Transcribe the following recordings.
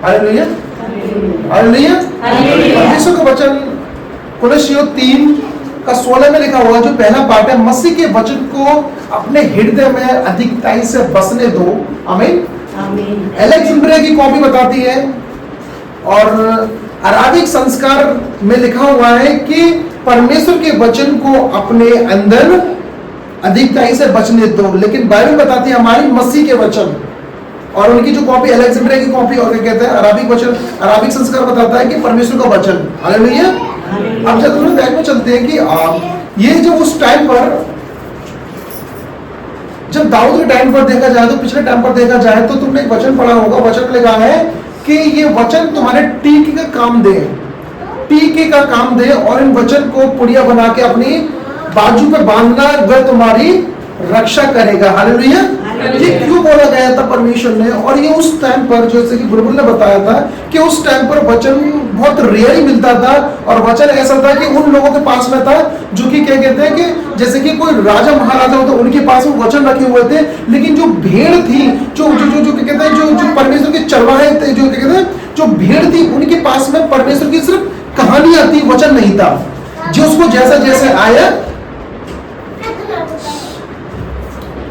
Hallelujah, hallelujah. परमेश्वर का वचन कुलस्सियों 3:16 में लिखा हुआ, जो पहला पार्ट है, मसीह के वचन को अपने हृदय में अधिकताई से बसने दो। आमीन। एलेक्जेंड्रिया की कॉपी बताती है और अराबिक संस्कार में लिखा हुआ है कि परमेश्वर के वचन को अपने अंदर अधिकताई से बचने दो, लेकिन बाइबल बताती है हमारी मसीह के वचन। और उनकी जो कॉपी एलेक्जेंड्रिया की कॉपी और क्या कहते हैं, अराबिक वचन, अराबिक संस्कार बताता है कि परमेश्वर का वचन। हालेलुया। अब जब थोड़ा बैक में चलते हैं कि ये जो उस टाइम पर, जब दाऊद के टाइम पर देखा जाए, तो पिछले टाइम पर देखा जाए तो तुमने एक वचन पढ़ा होगा, वचन लिखा है कि ये वचन तुम्हारे टीके का काम दे, टीके का काम दे, और इन वचन को पुड़िया बना के अपनी बाजू पे बांधना, वह तुम्हारी रक्षा करेगा। हालेलुया। ये क्यों बोला गया था परमेश्वर ने? और ये उस टाइम पर, जैसे कि बुलबुल ने बताया था कि उस टाइम पर वचन बहुत रेयर ही मिलता था, और वचन ऐसा था कि उन लोगों के पास में था जो कि क्या कहते हैं कि जैसे कि कोई राजा महाराजा हो तो उनके पास में वचन रखे हुए थे, लेकिन जो भीड़ थी, जो जो जो, जो क्या कहते हैं, जो परमेश्वर के चरवाहे थे, जो क्या कहते हैं, जो भीड़ थी, उनके पास में परमेश्वर की सिर्फ कहानियां थी, वचन नहीं था। जो उसको जैसा जैसे आया,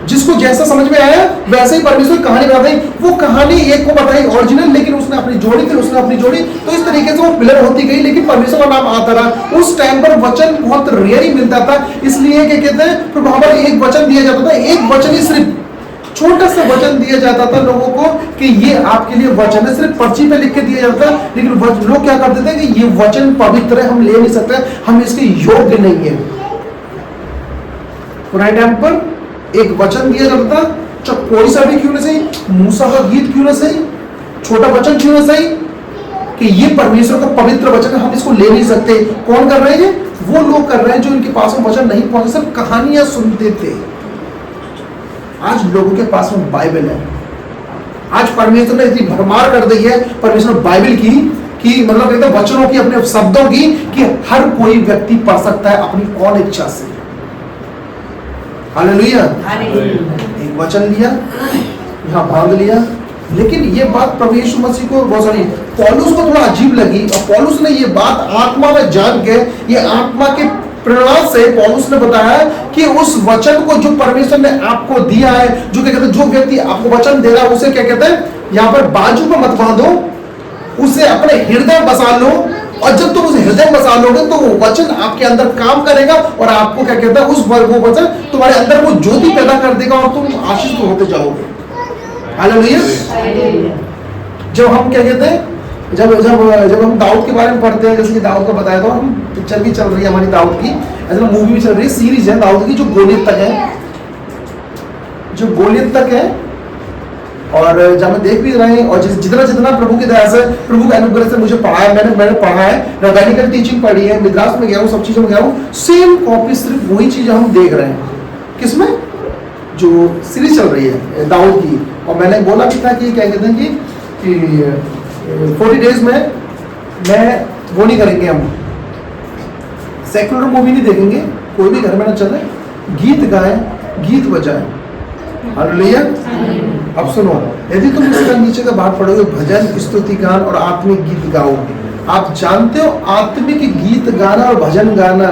जिसको जैसा समझ में आया वैसे ही परमेश्वर कहानी बताई। वो कहानी एक को बताई ओरिजिनल, लेकिन उसने अपनी जोड़ी, फिर उसने अपनी जोड़ी, तो इस तरीके से वो पिलर होती गई, लेकिन परमेश्वर का नाम आता रहा। उस टाइम पर वचन बहुत रेयर ही मिलता था, इसलिए क्या कहते हैं, फिर वहां पर एक वचन दिया जाता था, एक वचन ही, सिर्फ छोटा सा वचन दिया जाता था लोगों को कि ये आपके लिए वचन है, सिर्फ पर्ची पे लिख के दिया जाता था। लेकिन लोग क्या करते थे कि ये वचन पवित्र है, हम ले नहीं सकते, हम इसके योग्य नहीं है। पुराने टाइम पर एक वचन दिया जाता था, चाहे कोई सा भी क्यों ना सही, मूसा का गीत क्यों ना सही, छोटा वचन क्यों ना सही, कि ये परमेश्वर का पवित्र वचन है, हम इसको ले नहीं सकते। कौन कर रहे हैं? वो लोग कर रहे हैं जो इनके पास में वचन नहीं पहुंचे, सिर्फ कहानियां सुनते थे। आज लोगों के पास में बाइबल है। आज परमेश्वर ने इतनी भरमार कर दी है परमेश्वर बाइबल की, कि मतलब कहते हैं वचनों की, अपने शब्दों की, कि हर कोई व्यक्ति पढ़ सकता है अपनी कौन इच्छा से। हालेलुया। एक वचन लिया, यहाँ बांध लिया, लेकिन ये बात प्रभु यीशु मसीह को बहुत सारी, पौलुस को थोड़ा अजीब लगी, और पौलुस ने ये बात आत्मा में जान के, ये आत्मा के प्रेरणा से पौलुस ने बताया कि उस वचन को जो परमेश्वर ने आपको दिया है, जो क्या कहते हैं, जो व्यक्ति आपको वचन दे रहा है, उसे क्या कहते हैं, यहाँ पर बाजू पर मत बांधो, उसे अपने हृदय में बसा लो, और जब तुम उसे हृदय में बसा लोगे तो वो वचन आपके अंदर काम करेगा, और आपको क्या कहता है, उस वो वचन तुम्हारे अंदर वो ज्योति पैदा कर देगा, और तुम आशीष होते जाओगे। हालेलुया। जब हम क्या कहते हैं, जब जब जब हम दाऊद के बारे में पढ़ते हैं, जैसे कि दाऊद को बताया, तो हम पिक्चर भी चल रही है हमारी दाऊद की, ऐसा मूवी भी चल रही है, सीरीज है दाऊद की, जो गोलियत तक है, जो गोलियत तक है। और जब मैं देख भी रहे हैं, और जितना जितना प्रभु की दया से, प्रभु के अनुग्रह से मुझे पढ़ा है, मैंने पढ़ा है, रैबिनिकल टीचिंग पढ़ी है, मिद्रास में गया हूँ, सब चीज़ों में गया हूँ, सेम कॉपी, सिर्फ वही चीज़ हम देख रहे हैं। किसमें? जो सीरीज चल रही है दाऊद की। और मैंने बोला भी था कि क्या कहते हैं कि 40 डेज में मैं वो नहीं करेंगे, हम सेकुलर मूवी नहीं देखेंगे, कोई भी घर में ना चले, गीत गाएं, गीत बजाएं। हालेलुया। अब सुनो, यदि तुम इसका नीचे का भाग पढ़ोगे, भजन, स्तुति गान और आत्मिक गीत गाओगे। आप जानते हो आत्मिक गीत गाना और भजन गाना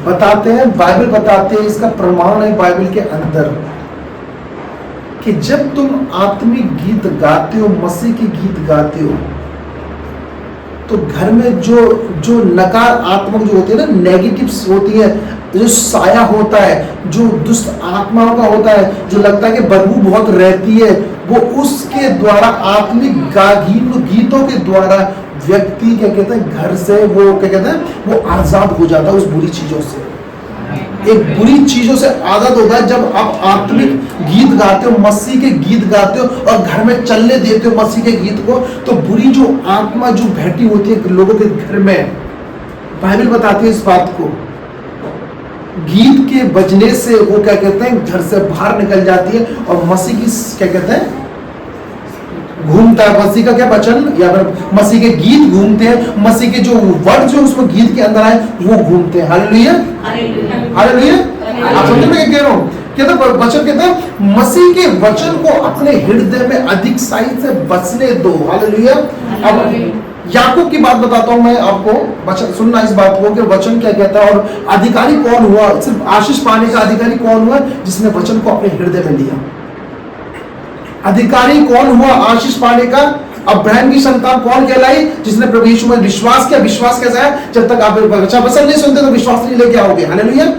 बताते हैं, बाइबल बताते हैं, इसका प्रमाण है बाइबल के अंदर, कि जब तुम आत्मिक गीत गाते हो, मसीह के गीत गाते हो, तो घर में जो नकारात्मक जो होती है ना, नेगेटिव्स होती है, जो साया होता है, जो दुष्ट आत्माओं का होता है, जो लगता है कि बदबू बहुत रहती है, वो उसके द्वारा आत्मिक गीतों के द्वारा व्यक्ति क्या कहते हैं, घर से वो क्या कहते हैं, वो आजाद हो जाता है उस बुरी चीजों से। एक बुरी चीजों से आजाद होता है जब आप आत्मिक गीत गाते हो, मसीह के गीत गाते हो, और घर में चलने देते हो मसीह के गीत को, तो बुरी जो आत्मा जो बैठी होती है लोगों के घर में, बाइबल बताती है इस बात को, गीत के बजने से वो क्या कहते हैं, घर से बाहर निकल जाती है, और मसीह की क्या कहते हैं, घूमता है। मसीह का क्या वचन, या फिर मसीह के गीत घूमते हैं, मसीह के जो वर्ड जो उसमें गीत के अंदर आए वो घूमते हैं। हालेलुया। हालेलुया। आप समझ में क्या कह रहा हूँ? कहते वचन कहते हैं मसीह के वचन को अपने हृदय में अधिक साई से बसने दो। हालेलुया। अब याकूब की बात बताता हूं मैं आपको, वचन सुनना इस बात को कि वचन क्या कहता है और अधिकारी कौन हुआ, सिर्फ आशीष पाने का अधिकारी कौन हुआ, जिसने वचन को अपने हृदय में लिया। अधिकारी कौन हुआ आशीष पाने का? अब्राहम की संतान कौन कहलाई? जिसने प्रभु यीशु में विश्वास किया। विश्वास कैसा है? जब तक आप अच्छा वचन नहीं सुनते तो विश्वास नहीं लेके आओगे। हालेलुया।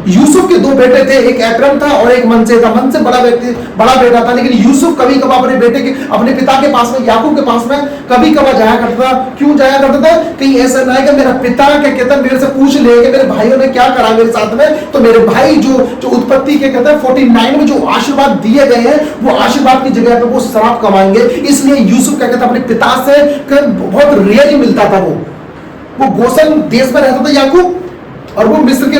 यूसुफ के दो बेटे थे, एक एप्रम था और एक मनसे था। मनसे बड़ा बेटा था, लेकिन यूसुफ कभी कभार अपने बेटे के, अपने पिता के पास में, याकूब के पास में कभी कभार जाया करता था। क्यों जाया करता था? कहीं ऐसा ना है कि मेरा पिता क्या कहता है मेरे से पूछ ले कि मेरे भाइयों ने क्या करा मेरे साथ में, तो मेरे भाई जो उत्पत्ति के कहते हैं 49 में जो आशीर्वाद दिए गए हैं वो आशीर्वाद की जगह पे वो श्राप कमाएंगे। इसलिए यूसुफ क्या कहता है अपने पिता से बहुत रेयर ही मिलता था। वो गोसन देश में रहता था याकूब, और वो मिस्र के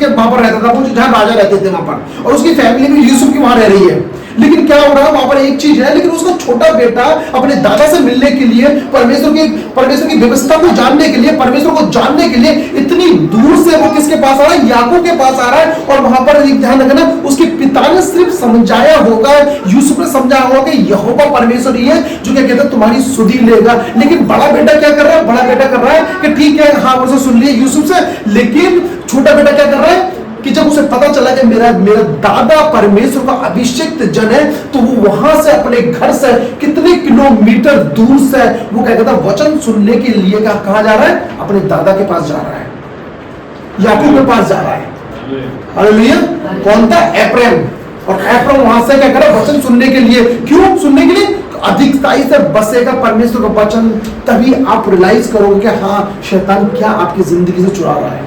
वहां पर रहता था, वो जहां राजा रहते थे वहां पर, और उसकी फैमिली भी यूसुफ की वहां रह रही है। लेकिन क्या हो रहा है वहां पर एक चीज है, लेकिन उसका छोटा बेटा अपने दादा से मिलने के लिए, परमेश्वर की व्यवस्था को जानने के लिए, परमेश्वर को जानने के लिए इतनी दूर से वो किसके पास आ रहा है? याकूब के पास आ रहा है। और वहां पर एक ध्यान रखना, उसके पिता ने सिर्फ समझाया होगा, यूसुफ ने समझाया होगा कि यहोवा परमेश्वर ही है जो क्या कहता है तुम्हारी सुधि लेगा। लेकिन बड़ा बेटा क्या कर रहा है? बड़ा बेटा कर रहा है कि ठीक है हाँ वो सुन लिए यूसुफ से, लेकिन छोटा बेटा क्या कर रहा है कि जब उसे पता चला कि मेरा दादा परमेश्वर का अभिषिक्त जन है, तो वो वहां से अपने घर से कितने किलोमीटर दूर से वो क्या कहता है वचन सुनने के लिए कहा जा रहा है? अपने दादा के पास जा रहा है, याकूब के पास जा रहा है। हालेलुया। कौन था? एप्रैम। और एप्रैम वहां से क्या कर रहा है? वचन सुनने के लिए। क्यों सुनने के लिए? अधिकताई से बसेगा परमेश्वर का वचन, तभी आप रियलाइज करोगे कि हाँ शैतान क्या आपकी जिंदगी से चुरा रहा है।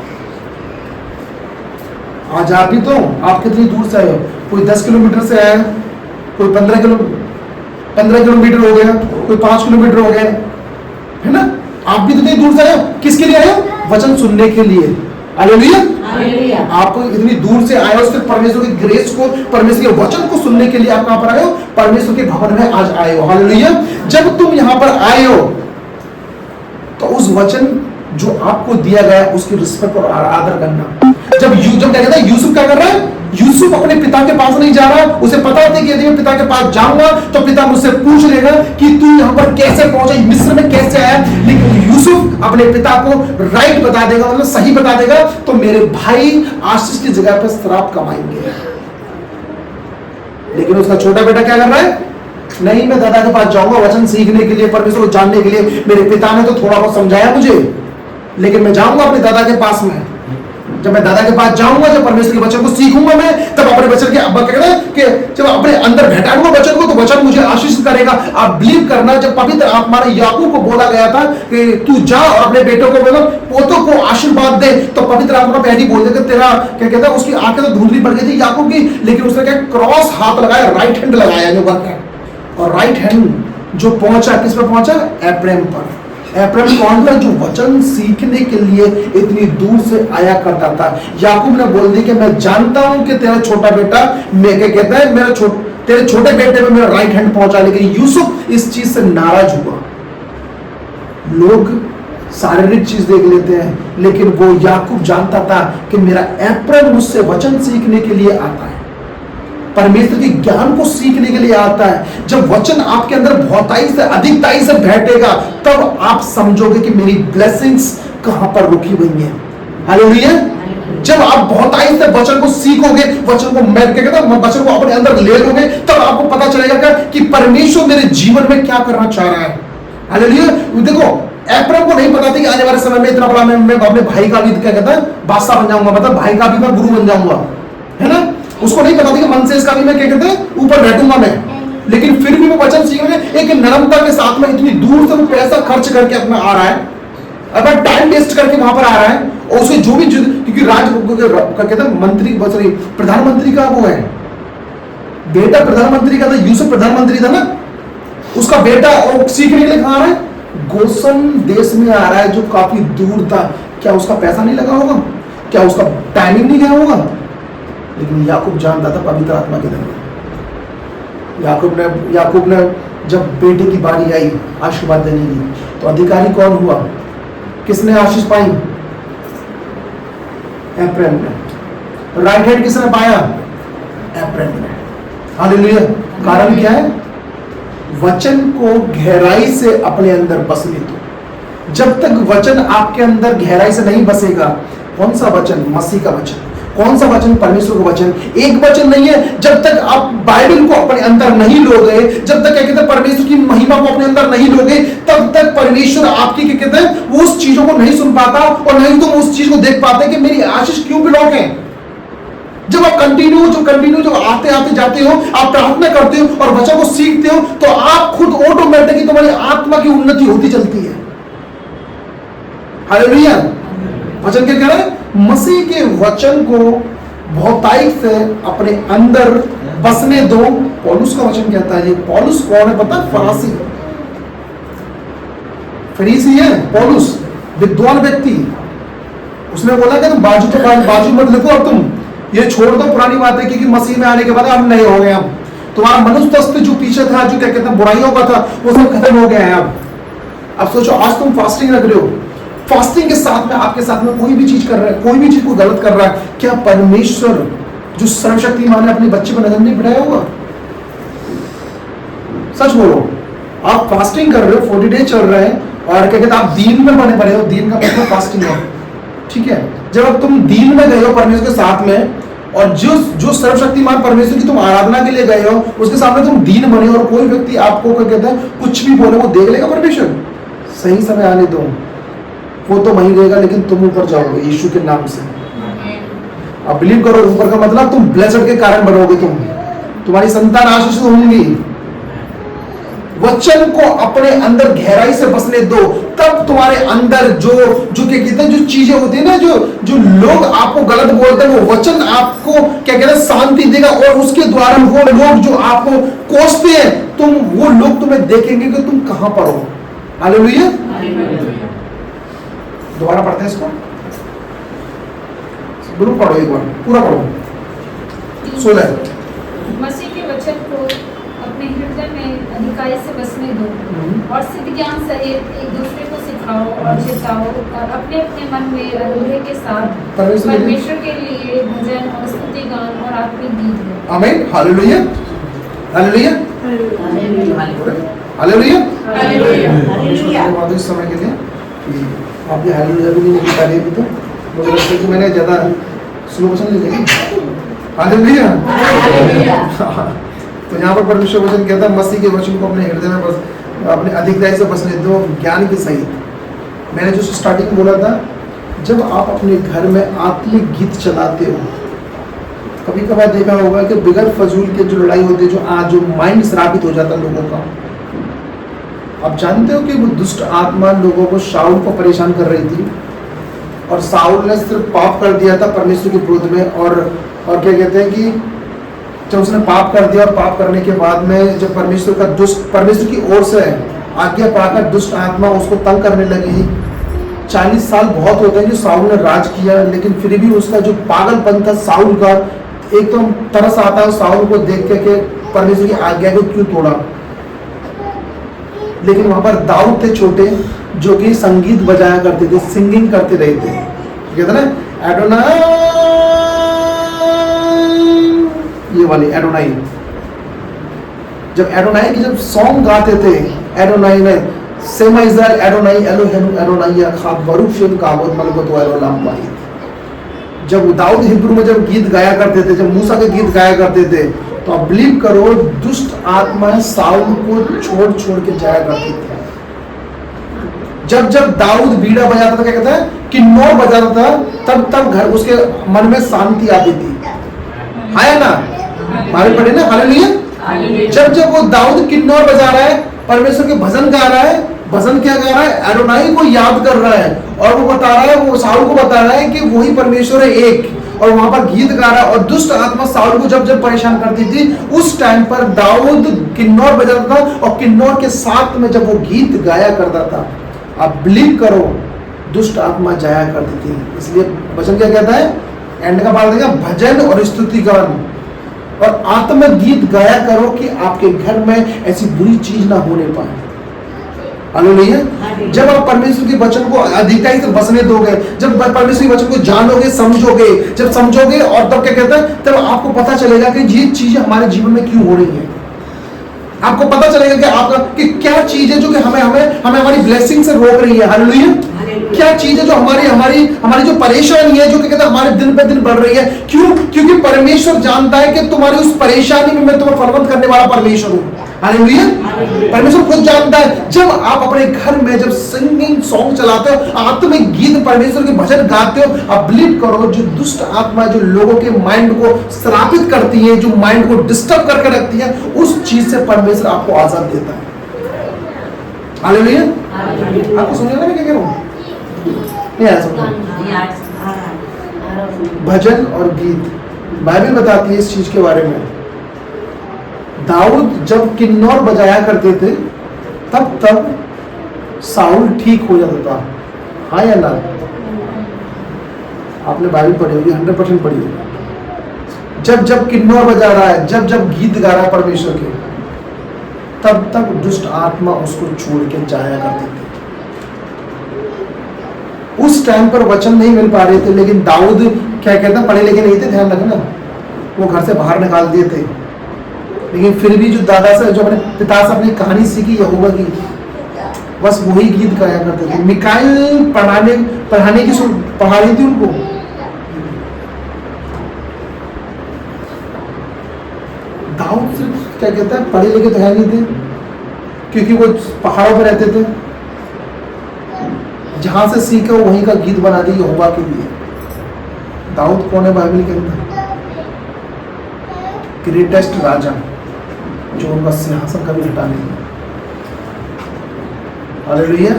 आज आप ही तो, आप कितनी दूर से आए हो? कोई 10 किलोमीटर से आया, कोई 15 किलोमीटर हो गया, कोई 5 किलोमीटर हो गया, है ना? आप भी तो इतनी दूर से आए हो। किसके लिए आए हो? वचन सुनने के लिए। हालेलुया। आप इतनी दूर से आए हो सिर्फ परमेश्वर की ग्रेस को, परमेश्वर के वचन को सुनने के लिए। आप कहां पर आए हो? परमेश्वर के भवन में आज आए हो। हालेलुया। जब तुम यहां पर आए हो तो उस वचन जो आपको दिया गया उसकी रिस्पेक्ट और आदर करना। जब क्या कहता है यूसुफ क्या कर रहा है? यूसुफ अपने पिता के पास नहीं जा रहा। उसे पता होता है कि यदि मैं पिता के पास जाऊंगा तो पिता मुझसे पूछ लेगा कि तू यहां पर कैसे पहुंचा, मिस्र में कैसे आया। लेकिन यूसुफ अपने पिता को राइट बता देगा, मतलब सही बता देगा, तो मेरे भाई आशीष की जगह पर श्राप कमाएंगे। लेकिन उसका छोटा बेटा क्या कर रहा है? नहीं, मैं दादा के पास जाऊंगा वचन सीखने के लिए, परमेश्वर को जानने के लिए। मेरे पिता ने तो थोड़ा बहुत समझाया मुझे, लेकिन मैं जाऊंगा अपने दादा के पास में। जब मैं दादा के पास जाऊंगा, जब परमेश्वर के वचन को सीखूंगा मैं, तब अपने वचन के अब्बा कहते हैं कि जब अपने अंदर बैठाऊंगा वचन को, तो वचन मुझे आशीष करेगा। आप बिलीव करना, जब पवित्र आत्मा ने याकूब को बोला गया था कि तू जा और अपने बेटों को बोलो, पोतों को आशीर्वाद दे, तो पवित्र आत्मा पहले बोल दे तेरा क्या कहता है, उसकी आंखें तो धुंधली पड़ गई थी याकूब की, लेकिन उसने क्या क्रॉस हाथ लगाया, राइट हैंड लगाया जो बात है, और राइट हैंड जो पहुंचा किस पर पहुंचा? एप्रैम पर। एप्रैम कौन था? जो वचन सीखने के लिए इतनी दूर से आया करता था। याकूब ने बोल दिया कि मैं जानता हूं कि तेरा छोटा बेटा, मैं क्या कहता है, तेरे छोटे बेटे में मेरा राइट हैंड पहुंचा। लेकिन यूसुफ इस चीज से नाराज हुआ। लोग शारीरिक चीज देख लेते हैं, लेकिन वो याकूब जानता था कि मेरा एप्रैम मुझसे वचन सीखने के लिए आता है, परमेश्वर के ज्ञान को सीखने के लिए आता है। जब वचन आपके अंदर बहुताई से अधिकताई से बैठेगा, तब आप समझोगे कि मेरी ब्लेसिंग्स कहां पर रुकी हुई है। हालेलुया। जब आप बहुताई से वचन को सीखोगे, वचन को मैं क्या कहता हूं, वचन को अपने अंदर ले लोगे, तब आपको पता चलेगा कि परमेश्वर मेरे जीवन में क्या करना चाह रहा है। हालेलुया। देखो एप्रैम को नहीं पता था कि आने वाले समय में इतना बड़ा मैं अपने भाई का भी क्या कहता है बादशाह बन जाऊंगा, मतलब भाई का भी मैं गुरु बन जाऊंगा, है ना। उसको नहीं पता था कि मनसेस का भी मैं क्या कहते हैं ऊपर बैठूंगा मैं। लेकिन फिर भी वो वचन सीखने एक नरमता के साथ में इतनी दूर से वो पैसा खर्च करके अपना आ रहा है, अपना टाइम वेस्ट करके वहां पर आ रहा है, और उसे जो भी क्योंकि कहते हैं मंत्री प्रधानमंत्री का वो है बेटा, प्रधानमंत्री का था, यूसुफ प्रधानमंत्री था ना, उसका बेटा, और सीखने के लिए कहां आ रहा है? गोसन देश में आ रहा है जो काफी दूर था। क्या उसका पैसा नहीं लगा होगा? क्या उसका टाइमिंग नहीं गया होगा? लेकिन याकूब जानता था पवित्र आत्मा के द्वारा। याकूब ने जब बेटे की बारी आई आशीर्वाद देने की, तो अधिकारी कौन हुआ? किसने आशीष पाई? एप्रैम ने। राइट हैंड किसने पाया? एप्रन में। हालेलुया। कारण क्या है? वचन को गहराई से अपने अंदर बसने दो। जब तक वचन आपके अंदर गहराई से नहीं बसेगा, कौन सा वचन? मसीह का वचन। कौन सा वचन? परमेश्वर का वचन। एक वचन नहीं है। जब तक आप बाइबल को अपने अंदर नहीं लोगे, जब तक क्या कहते हैं परमेश्वर की महिमा को अपने अंदर नहीं लोगे, तब तक परमेश्वर आपकी क्या कहते हैं वो उस चीजों को नहीं सुन पाता और नहीं तुम उस चीज को देख पाते कि मेरी आशीष क्यों बिलोंग है। जब आप कंटिन्यू जब आते आते जाते हो, आप प्रार्थना करते हो और वचन को सीखते हो, तो आप खुद ऑटोमेटिकली तुम्हारी आत्मा की उन्नति होती चलती है। हालेलुया। वचन क्या कह रहा है? मसीह के वचन को बहुतायत से अपने अंदर बसने दो। पौलुस का वचन कहता है, ये पौलुस कौन है पता? फरीसी है पौलुस, विद्वान व्यक्ति। उसने बोला कि तुम बाजू मत लिखो, अब तुम ये छोड़ दो पुरानी बातें, क्योंकि मसीह में आने के बाद हम नए हो गए। हम तुम्हारा मनुष्य तस्वीर जो पीछे था, जो क्या कहते हैं बुराइयों का था, वो सब खत्म हो गया है। अब सोचो, आज तुम फास्टिंग रख रहे हो, फास्टिंग के साथ में आपके साथ में कोई भी चीज कर रहा है, कोई भी चीज को गलत कर रहा है, क्या परमेश्वर जो सर्वशक्तिमान है अपने बच्चे को नजर नहीं बढ़ाया होगा? सच बोलो, आप फास्टिंग कर रहे हो, 40 डेज चल रहे हैं और क्या कहते हैं आप दीन में बने पड़े हो। दीन का मतलब फास्टिंग है, ठीक है। जब अब तुम दीन में गए हो परमेश्वर के साथ में, और जो सर्वशक्तिमान परमेश्वर की तुम आराधना के लिए गए हो, उसके सामने तुम दीन बने, और कोई व्यक्ति आपको क्या कहते हैं कुछ भी बोले वो देख लेगा परमेश्वर। सही समय आने दो, वो तो वहीं रहेगा, लेकिन तुम ऊपर जाओगे यीशु के नाम से। अब बिलीव करो, ऊपर का मतलब तुम ब्लेसड के कारण बनोगे, तुम्हारी संतान आशीषित होंगी। वचन को अपने अंदर गहराई से बसने दो, तब तुम्हारे अंदर जो क्या कहते हैं जो चीजें होती है ना, जो लोग आपको गलत बोलते हैं, वो वचन आपको क्या कहते हैं शांति देगा, और उसके द्वारा वो लोग जो आपको कोसते हैं, वो लोग तुम्हें देखेंगे कि तुम कहां पर हो। हालेलुया। दोबारा पढ़ते हैं इसको, गुरु पढ़ो एक बार, पूरा पढ़ो। 16 मसीह के वचन को अपने हृदय में अधिकाई से बसने दो, और सिद्ध ज्ञान सहित एक दूसरे को सिखाओ और चेताओ, और अपने अपने मन में अनुभव के साथ परमेश्वर के लिए भजन और स्तुति गान और आत्मिक गीत गाओ। आमीन। हालेलुया। हालेलुया। हालेलुया। हालेलुया। इस समय के लिए आप ये हालेलुया भी नहीं बता रहे, तो मुझे लगता है कि मैंने ज्यादा स्लो वचन ले लिया। हालेलुया। तो यहाँ पर परमेश्वर वचन कहता है मसीह के वचन को अपने हृदय में बस अपने अधिकाई से बसने दो, ज्ञान के सहित। मैंने जो स्टार्टिंग बोला था, जब आप अपने घर में आत्मिक गीत चलाते हो, कभी कभार देखा होगा कि बिगड़ फजूल के जो लड़ाई होती है, जो माइंड श्रापित हो जाता है लोगों का। आप जानते हो कि वो दुष्ट आत्मा लोगों को, शाऊल को परेशान कर रही थी, और शाऊल ने सिर्फ पाप कर दिया था परमेश्वर के विरोध में, और क्या कहते हैं कि जब उसने पाप कर दिया, और पाप करने के बाद में जब परमेश्वर की ओर से आज्ञा पाकर दुष्ट आत्मा उसको तंग करने लगी। 40 साल बहुत होते हैं जो शाऊल ने राज किया, लेकिन फिर भी उसका जो पागलपन था शाऊल का, एक तो तरस आता है शाऊल को देख के परमेश्वर की आज्ञा को क्यों तोड़ा। लेकिन वहां पर दाऊद थे छोटे, जो कि संगीत बजाया करते थे, सिंगिंग करते रहे थे, कहते ना एडोनाई, ये वाली एडोनाई। जब एडोनाई की जब सॉन्ग गाते थे, एडोनाई ने सेमा इज़राइल एडोनाई एलोहेनु एडोनाई खाब बरूफियन काबत मलकत व एलोलाम वाहिद। जब दाऊद हिब्रू में जब गीत गाया करते थे, जब मूसा के गीत गाया करते थे, तो आप बिलीव करो दुष्ट आत्माएं साउल को छोड़ के जाया करती थी। जब दाऊद बीड़ा बजाता था, क्या कहता है किन्नौर बजाता था, तब घर उसके मन में शांति आती थी। है ना, हमारे पढ़े ना। हालेलुया। जब वो दाऊद किन्नौर बजा रहा है, परमेश्वर के भजन गा रहा है, भजन क्या गा रहा है, एडोनाई को याद कर रहा है, और वो बता रहा है, वो साउल को बता रहा है कि वही परमेश्वर है एक, और वहां पर गीत गा रहा है। और दुष्ट आत्मा साउल को जब परेशान करती थी, उस टाइम पर दाऊद किन्नौर बजाता था, और किन्नौर के साथ में जब वो गीत गाया करता था, आप बिलीव करो दुष्ट आत्मा जाया करती थी। इसलिए वचन क्या कहता है, एंड का पाठ देगा, भजन और स्तुति गान और आत्मिक गीत गाया करो कि आपके घर में ऐसी बुरी चीज ना होने पाए। हालेलुया। जब आप परमेश्वर के वचन को अधिकाई से बसने दोगे, जब परमेश्वर के वचन को जानोगे, समझोगे, जब समझोगे और तब क्या कहता है, तब आपको पता चलेगा कि ये चीजें हमारे जीवन में क्यों हो रही है। आपको पता चलेगा कि आपका कि क्या चीज है जो कि हमें हमें हमें हमारी ब्लेसिंग से रोक रही है। हालेलुया। क्या चीज है जो हमारी हमारी हमारी जो परेशानी है, जो कि कहते हैं हमारे दिन पे दिन बढ़ रही है। क्यों? क्योंकि परमेश्वर जानता है कि तुम्हारी उस परेशानी में मैं तुम्हें फलवंत करने वाला परमेश्वर हूँ। हालेलुया। परमेश्वर खुद जानता है। जब आप अपने घर में जब सिंगिंग सॉन्ग चलाते हो, आत्मिक गीत परमेश्वर के भजन गाते हो, आप बिलीव करो, जो दुष्ट आत्मा जो लोगों के माइंड को श्रापित करती है, जो माइंड को डिस्टर्ब करके रखती है, उस चीज से परमेश्वर आपको आजाद देता है। हालेलुया। आपको सुनिएगा ना क्या कह रहा हूं? नहीं आया समझ? भजन और गीत बाइबल बताती है इस चीज के बारे में। दाऊद जब किन्नौर बजाया करते थे, तब साउल ठीक हो जाता था। हाँ या ना? आपने बाइबल पढ़ी होगी, 100% पढ़ी होगी। जब किन्नौर बजा रहा है, जब गीत गा रहा है परमेश्वर के, तब दुष्ट आत्मा उसको छोड़ के जाया करते थे। उस टाइम पर वचन नहीं मिल पा रहे थे, लेकिन दाऊद क्या कहता, पढ़े लिखे नहीं थे, ध्यान रखना, वो घर से बाहर निकाल दिए थे, लेकिन फिर भी जो दादा से, जो अपने पिता से अपनी कहानी सीखी यहोवा की, बस वही गीत गाया करते थे। मिकाइल पढ़ा रही थी उनको। दाऊद सिर्फ क्या कहता है, पढ़े लिखे तो है नहीं थे, क्योंकि वो पहाड़ों पर रहते थे। जहां से सीखे वहीं का गीत बना दी यहोवा के लिए। दाऊद कौन है बाइबल के अंदर? ग्रेटेस्ट राजा, जो उनका सिंहासन कभी हटा नहीं। हालेलुया।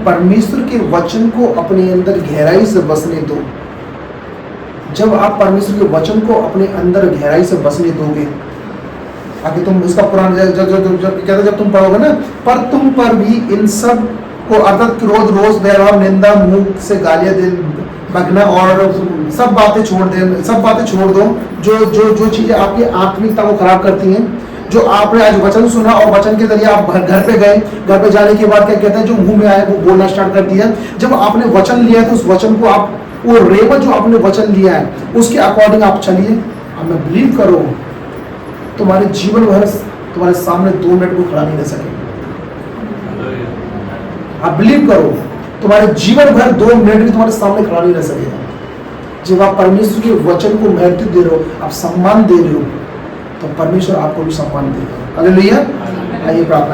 परमेश्वर के वचन को अपने अंदर गहराई से बसने दो। जब आप परमेश्वर के वचन को अपने अंदर गहराई से बसने दोगे, आगे तुम इसका पुराना जब तुम पढ़ोगे ना, पर तुम पर भी इन सब को, अर्थात क्रोध, रोष, वैरभाव, निंदा, मुंह से गालियां दे बगना और सब बातें छोड़ दो जो चीजें आपकी आत्मिकता को खराब करती हैं। जो आपने आज वचन सुना और वचन के जरिए आप घर पे गए, घर पे जाने के बाद क्या कहते हैं, जो मुंह में आए वो बोलना स्टार्ट कर दिया। जब आपने वचन लिया है तो उस वचन को आप, वो रेवा जो आपने वचन लिया है उसके अकॉर्डिंग आप चलिए। अब मैं बिलीव करो, तुम्हारे जीवन भर तुम्हारे सामने 2 मिनट को खड़ा नहीं रह सकेगा। आप बिलीव करो, तुम्हारे जीवन भर 2 मिनट भी तुम्हारे सामने खड़ा नहीं रह सकेगा। जब आप परमेश्वर के वचन को महत्व दे रहे हो, आप सम्मान दे रहे हो, तो परमेश्वर आपको भी सम्मान देगा। हालेलुया। आइए प्रार्थना।